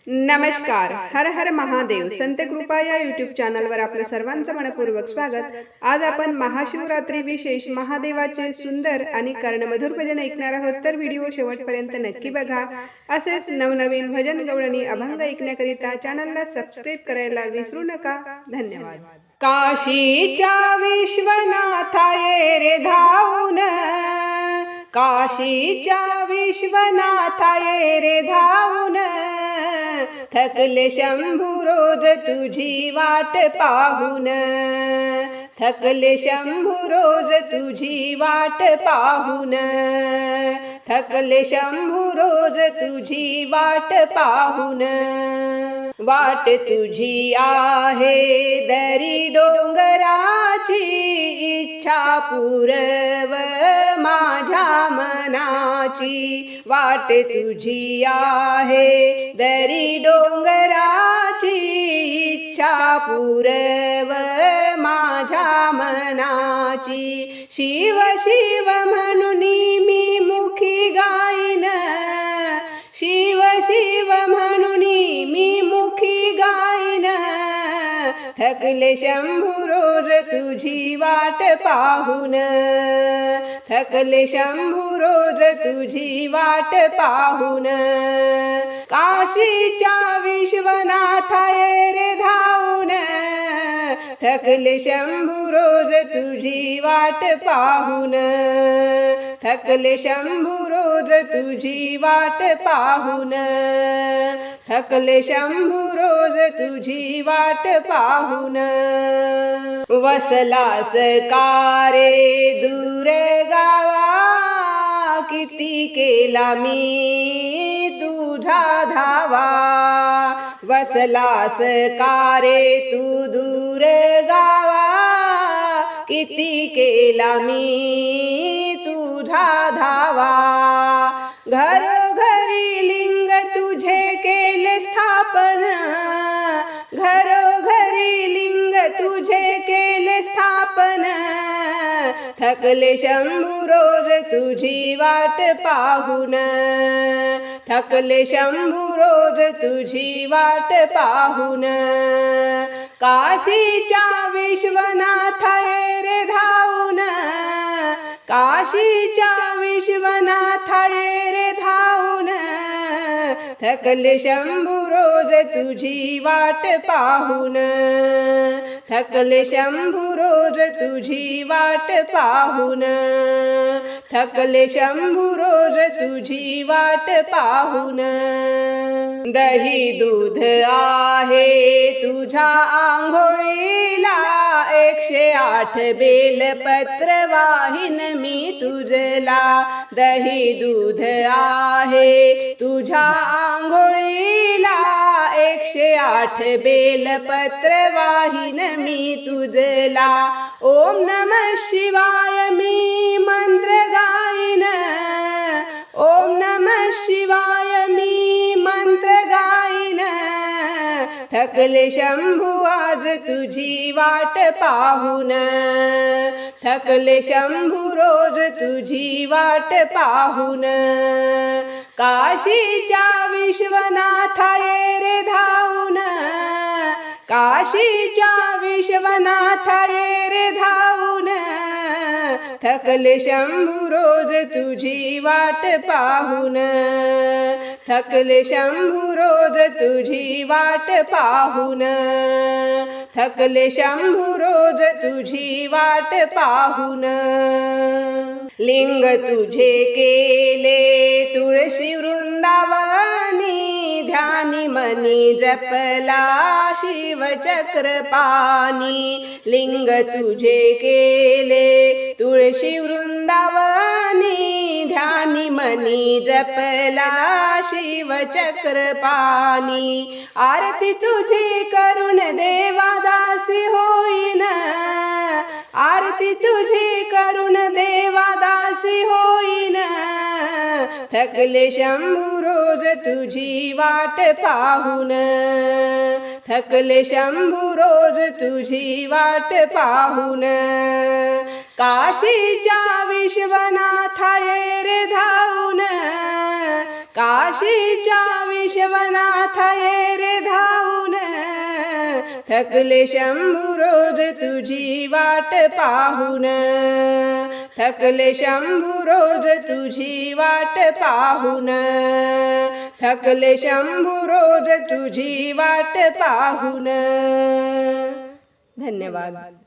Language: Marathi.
नमस्कार. हर हर महादेव. संत कृपा या यूट्यूब चॅनलवर आपलं सर्वांचं मनपूर्वक स्वागत. आज आपण महाशिवरात्री विशेष महादेवाचे सुंदर आणि कर्णमधुर भजन ऐकणार आहोत, तर व्हिडिओ शेवटपर्यंत नक्की बघा. असेच नवनवीन भजन गवळणी अभंग ऐकण्याकरिता चॅनलला सबस्क्राईब करायला विसरू नका. धन्यवाद. काशीच्या विश्वनाथा ये रे धावून, काशीच्या विश्वनाथा ये रे धावून, थकले शंभू रोज तुझी वाट पाहून, थकले शंभू रोज तुझी वाट पाहून, थकले शंभू रोज तुझी वाट पाहून. वाट तुझी आहे दरी डोंगराची, इच्छा पूरव माझ्या मनाची. वाट तुझी आहे दरी डोंगराची, इच्छा पूरव माझ्या मनाची. शिव शिव म्हणून मी मुखी गाईन, शिव शिव म्हणून मी मुखी गाईन, थकले शंभू रोज तुझी वाट पाहून, थकले शंभू रोज तुझी वाट पाहून. काशीच्या विश्वनाथा ये रे धावून, थकले शंभू रोज तुझी वाट पाहून, थकले शंभू रोज तुझी वाट पाहून, थकले शंभू रोज तुझी वाट पाहून. वसलास का रे दूर गावा, किती केला मी तुझा धावा. वसलास का रे तू दूर गावा, किती केला मी तुझा धावा. घरोघरी लिंग तुझे केले स्थापन, घरोघरी लिंग तुझे केले स्थापन, थकले शंभू रोज तुझी वाट पाहून, थकले शंभू रोज तुझी वाट पाहून. काशीच्या विश्वनाथा ये रे धावून, काशीच्या विश्वनाथा ये रे धावून, थकले शंभू रोज तुझी वाट पाहून, थकले शंभू रोज तुझी वाट पाहून, थकले शंभू रोज तुझी वाट पाहून. दही दूध आहे तुझ्या आंघोळीला, 108 बेलपत्र वाहिन मी तुझला. दही दूध आहे तुझ्या आंघोळीला, 108 बेलपत्र वाहिन मी तुझला. ओम नमः शिवाय मी मंत्र गाईन, ओम नमः शिवाय मी मंत्र गाईन, थकले शंभू आज तुझी वाट पाहून, थकले शंभू रोज तुझी वाट पाहून. काशीच्या विश्वनाथा ये रे धावून, काशीच्या विश्वनाथा ये रे धावून, थकले शंभू रोज तुझी वाट पाहून, थकले शंभू रोज तुझी वाट पाहून, थकले शंभू रोज तुझी वाट पाहून. लिंग तुझे केले तुळशी वृंदावनी, ध्यानी मनी जपला शिवचक्र पाणी. लिंग तुझे केले तुळशी वृंदावनी, ध्यानी मनी जपला शिवचक्र पाणी. आरती तुझी करुण देवादासी होईन, आरती तुझी करुण देवादासी होईन, थकले शंभू रोज तुझी वाट पाहून, थकले शंभू रोज तुझी वाट पाहून. काशीच्या विश्वनाथा ये रे धावून, काशीच्या विश्वनाथ नाथ ये रे धावून, थकले शंभू रोज तुझी वाट पाहून, थकले शंभू रोज तुझी वाट पाहून, थकले शंभू रोज तुझी वाट पाहून. धन्यवाद.